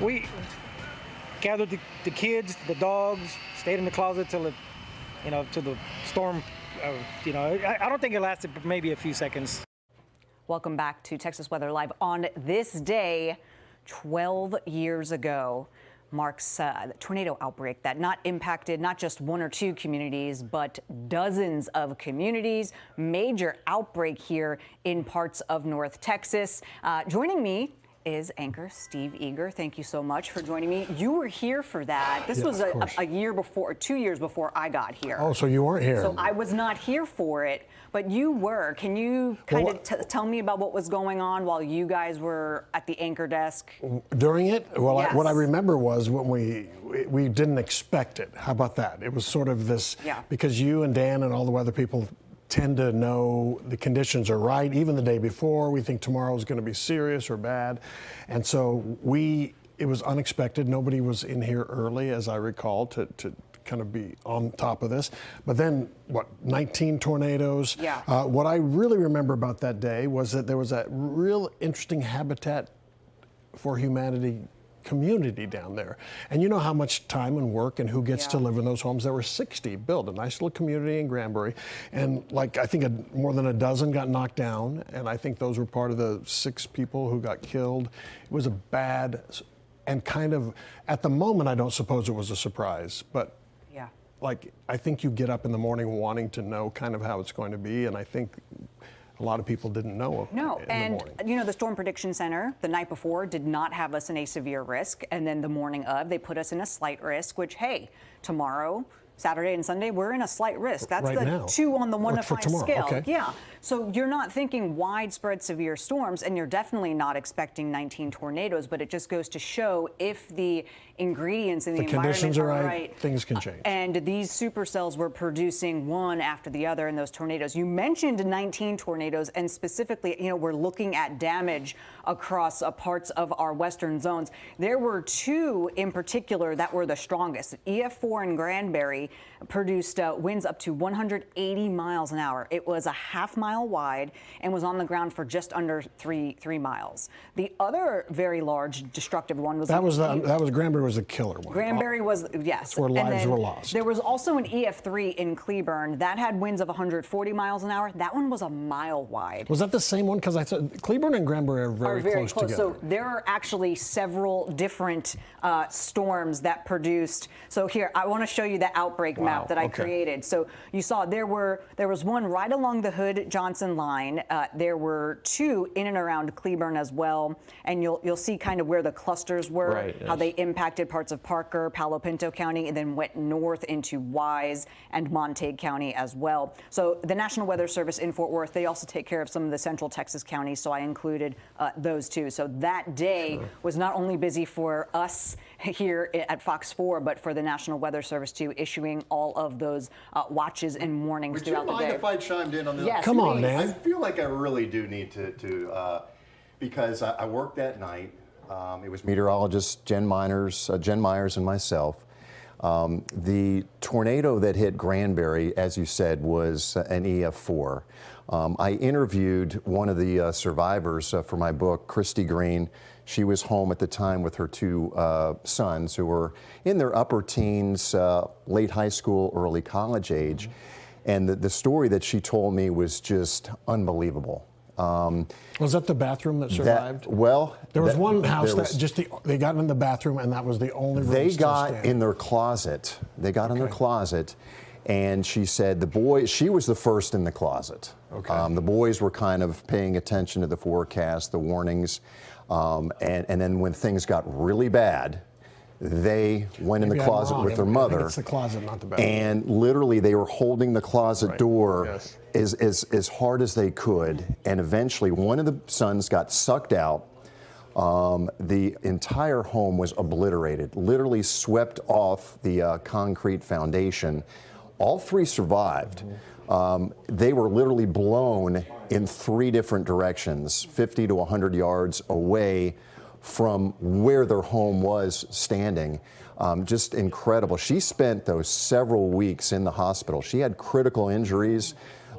We gathered the kids, the dogs, stayed in the closet till till the storm. I don't think it lasted maybe a few seconds. Welcome back to Texas Weather Live. On this day, 12 years ago, marks the tornado outbreak that impacted not just one or two communities, but dozens of communities. Major outbreak here in parts of North Texas. Joining me is anchor Steve Eager. Thank you so much for joining me. You were here for that. This was a year before, 2 years before I got here. Oh, so you weren't here. So I was not here for it, but you were. Can you kind of tell me about what was going on while you guys were at the anchor desk? During it? Well, Yes. what I remember was when we didn't expect it. How about that? It was sort of this, because you and Dan and all the weather people tend to know the conditions are right, even the day before. We think tomorrow is going to be serious or bad. And so it was unexpected. Nobody was in here early, as I recall, to kind of be on top of this. But then, 19 tornadoes? Yeah. What I really remember about that day was that there was a real interesting Habitat for Humanity community down there. And you know how much time and work and who gets to live in those homes. There were 60 built, a nice little community in Granbury. And I think more than a dozen got knocked down. And I think those were part of the 6 people who got killed. It was a bad, and kind of, at the moment, I don't suppose it was a surprise, but I think you get up in the morning wanting to know kind of how it's going to be. And I think a lot of people didn't know. No, and the Storm Prediction Center the night before did not have us in a severe risk, and then the morning of they put us in a slight risk, which, hey, tomorrow, Saturday and Sunday, we're in a slight risk. That's right the now. 2 on the 1 to 5 scale. Okay. Yeah. So you're not thinking widespread severe storms, and you're definitely not expecting 19 tornadoes, but it just goes to show if the ingredients in the environment conditions are right, things can change. And these supercells were producing one after the other in those tornadoes. You mentioned 19 tornadoes, and specifically, we're looking at damage across parts of our western zones. There were 2 in particular that were the strongest. EF4 in Granbury produced winds up to 180 miles an hour. It was a half-mile wide and was on the ground for just under 3 miles. The other very large destructive one was Granbury was the killer one. Granbury was, yes. That's where lives were lost. There was also an EF3 in Cleburne that had winds of 140 miles an hour. That one was a mile wide. Was that the same one? Because I thought Cleburne and Granbury are very close together. So there are actually several different storms that produced. So here, I want to show you the outbreak map that I created. So you saw there was one right along the Hood-Johnson line. There were 2 in and around Cleburne as well. And you'll see kind of where the clusters were, how they impacted parts of Parker, Palo Pinto County, and then went north into Wise and Montague County as well. So the National Weather Service in Fort Worth, they also take care of some of the central Texas counties, so I included those 2. So that day was not only busy for us here at Fox 4, but for the National Weather Service too, issuing all of those watches and warnings throughout the day. Would you mind if I chimed in on this? Yes, Come on, please. man. I feel like I really do need to because I worked that night. It was meteorologists Jen Myers and myself. The tornado that hit Granbury, as you said, was an EF4. I interviewed one of the survivors for my book, Christy Green. She was home at the time with her 2 sons who were in their upper teens, late high school, early college age. And the story that she told me was just unbelievable. Was that the bathroom that survived? There was one house they got in the bathroom, and that was the only room they still got standing. in their closet. They got in their closet, and she said she was the first in the closet. Okay. The boys were kind of paying attention to the forecast, the warnings, and then when things got really bad, they went in the closet with their mother. I think it's the closet, not the bathroom. And literally, they were holding the closet door as hard as they could. And eventually, one of the sons got sucked out. The entire home was obliterated, literally swept off the concrete foundation. All 3 survived. They were literally blown in 3 different directions, 50 to 100 yards away from where their home was standing. Just incredible. She spent those several weeks in the hospital. She had critical injuries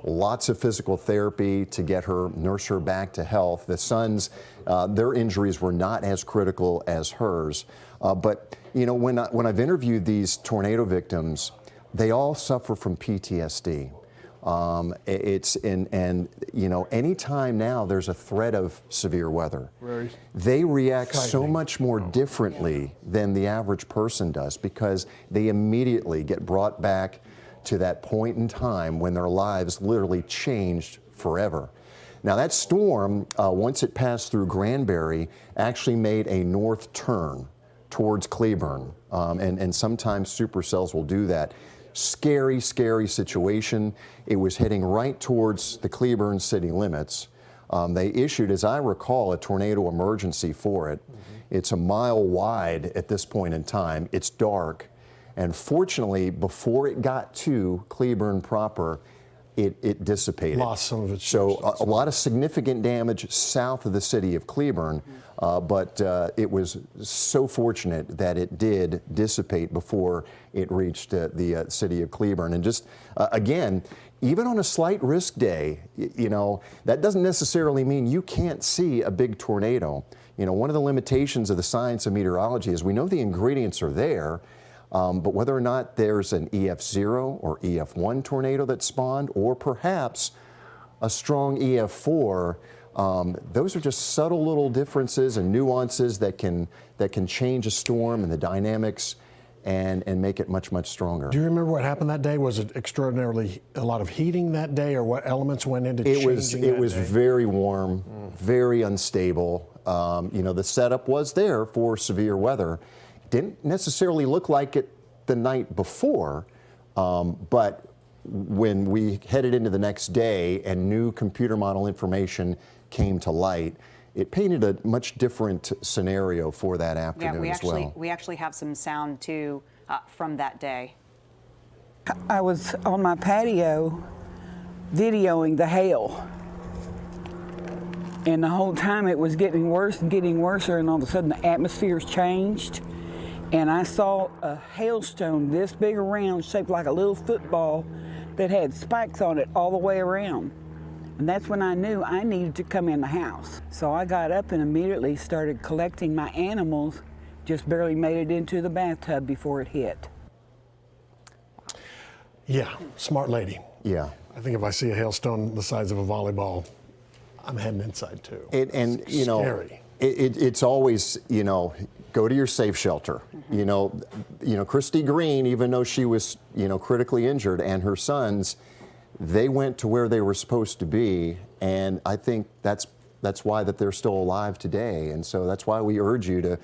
lots of physical therapy to nurse her back to health. The sons, their injuries were not as critical as hers. But you know, when I've interviewed these tornado victims, they all suffer from PTSD. And you know, anytime now there's a threat of severe weather, they react so much more differently than the average person does, because they immediately get brought back to that point in time when their lives literally changed forever. Now that storm, once it passed through Granbury, actually made a north turn towards Cleburne, and sometimes supercells will do that. Scary, scary situation. It was heading right towards the Cleburne city limits. They issued, as I recall, a tornado emergency for it. It's a mile wide at this point in time. It's dark. And fortunately, before it got to Cleburne proper, it dissipated. Lost some of its So a lot of significant damage south of the city of Cleburne, but it was so fortunate that it did dissipate before it reached the city of Cleburne. And just, again, even on a slight risk day, you know, that doesn't necessarily mean you can't see a big tornado. You know, one of the limitations of the science of meteorology is we know the ingredients are there, but whether or not there's an EF0 or EF1 tornado that spawned, or perhaps a strong EF4, those are just subtle little differences and nuances that can change a storm and the dynamics and make it much, much stronger. Do you remember what happened that day? Was it extraordinarily a lot of heating that day, or what elements went into changing that It was day? very warm, very unstable. You know, the setup was there for severe weather. Didn't necessarily look like it the night before, but when we headed into the next day and new computer model information came to light, it painted a much different scenario for that afternoon as well. We actually have some sound too from that day. I was on my patio videoing the hail. And the whole time it was getting worse and getting worse, and all of a sudden the atmosphere's changed. And I saw a hailstone this big around, shaped like a little football, that had spikes on it all the way around. And that's when I knew I needed to come in the house. So I got up and immediately started collecting my animals, just barely made it into the bathtub before it hit. Yeah, smart lady. Yeah. I think if I see a hailstone the size of a volleyball, I'm heading inside too. And you know, scary. It's always, you know, go to your safe shelter. You know, Christy Green, even though she was, you know, critically injured, and her sons, they went to where they were supposed to be, and I think that's why that they're still alive today. And so that's why we urge you to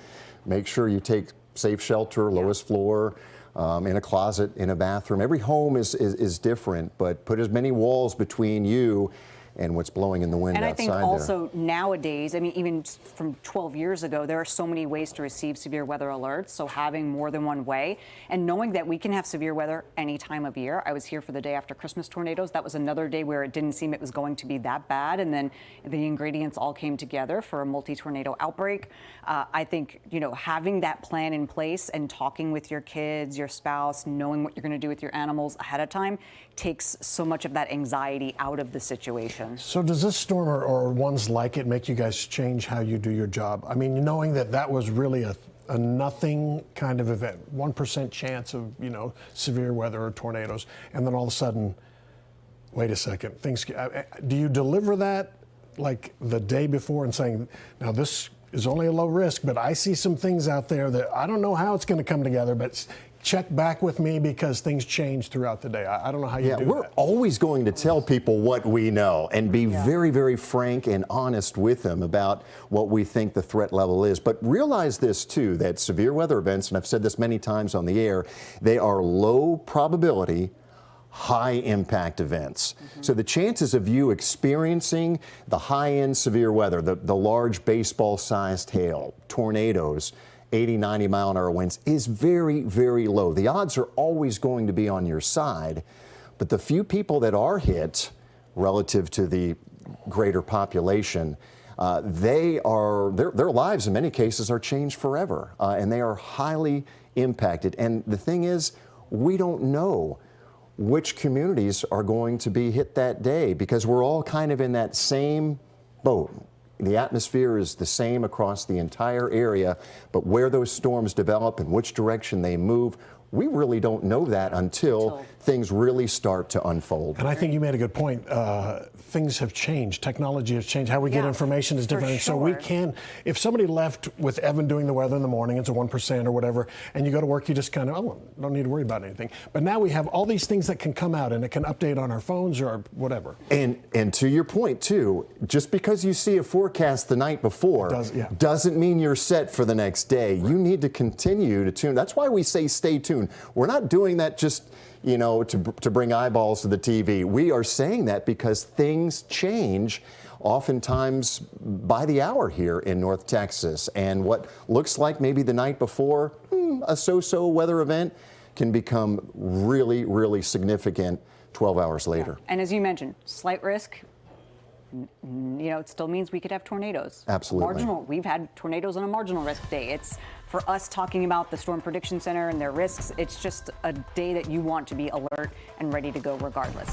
make sure you take safe shelter, lowest floor, in a closet, in a bathroom. Every home is different, but put as many walls between you and what's blowing in the wind outside there. And I think also nowadays, I mean, even from 12 years ago, there are so many ways to receive severe weather alerts. So having more than one way, and knowing that we can have severe weather any time of year. I was here for the day after Christmas tornadoes. That was another day where it didn't seem it was going to be that bad. And then the ingredients all came together for a multi-tornado outbreak. I think, you know, having that plan in place and talking with your kids, your spouse, knowing what you're going to do with your animals ahead of time takes so much of that anxiety out of the situation. So does this storm or ones like it make you guys change how you do your job? I mean, knowing that that was really a nothing kind of event, 1% chance of, you know, severe weather or tornadoes, and then all of a sudden, wait a second, things, do you deliver that like the day before and saying, now this is only a low risk, but I see some things out there that I don't know how it's going to come together, but check back with me because things change throughout the day. I don't know how you do that. Yeah, we're always going to tell people what we know and be very, very frank and honest with them about what we think the threat level is. But realize this too, that severe weather events, and I've said this many times on the air, they are low probability, high impact events. So the chances of you experiencing the high-end severe weather, the large baseball-sized hail, tornadoes, 80, 90 mile an hour winds is very, very low. The odds are always going to be on your side, but the few people that are hit relative to the greater population, their lives in many cases are changed forever, and they are highly impacted. And the thing is, we don't know which communities are going to be hit that day, because we're all kind of in that same boat. The atmosphere is the same across the entire area, but where those storms develop and which direction they move, we really don't know that until things really start to unfold. And I think you made a good point. Things have changed. Technology has changed. How we get information is different. So we can, if somebody left with Evan doing the weather in the morning, it's a 1% or whatever, and you go to work, you just kind of, oh, don't need to worry about anything. But now we have all these things that can come out, and it can update on our phones or whatever. And to your point, too, just because you see a forecast the night before doesn't mean you're set for the next day. You need to continue to tune. That's why we say stay tuned. We're not doing that just, you know, to bring eyeballs to the TV. We are saying that because things change oftentimes by the hour here in North Texas. And what looks like maybe the night before a so-so weather event can become really, really significant 12 hours later. And as you mentioned, slight risk. You know, it still means we could have tornadoes. Absolutely. We've had tornadoes on a marginal risk day. It's for us talking about the Storm Prediction Center and their risks. It's just a day that you want to be alert and ready to go regardless.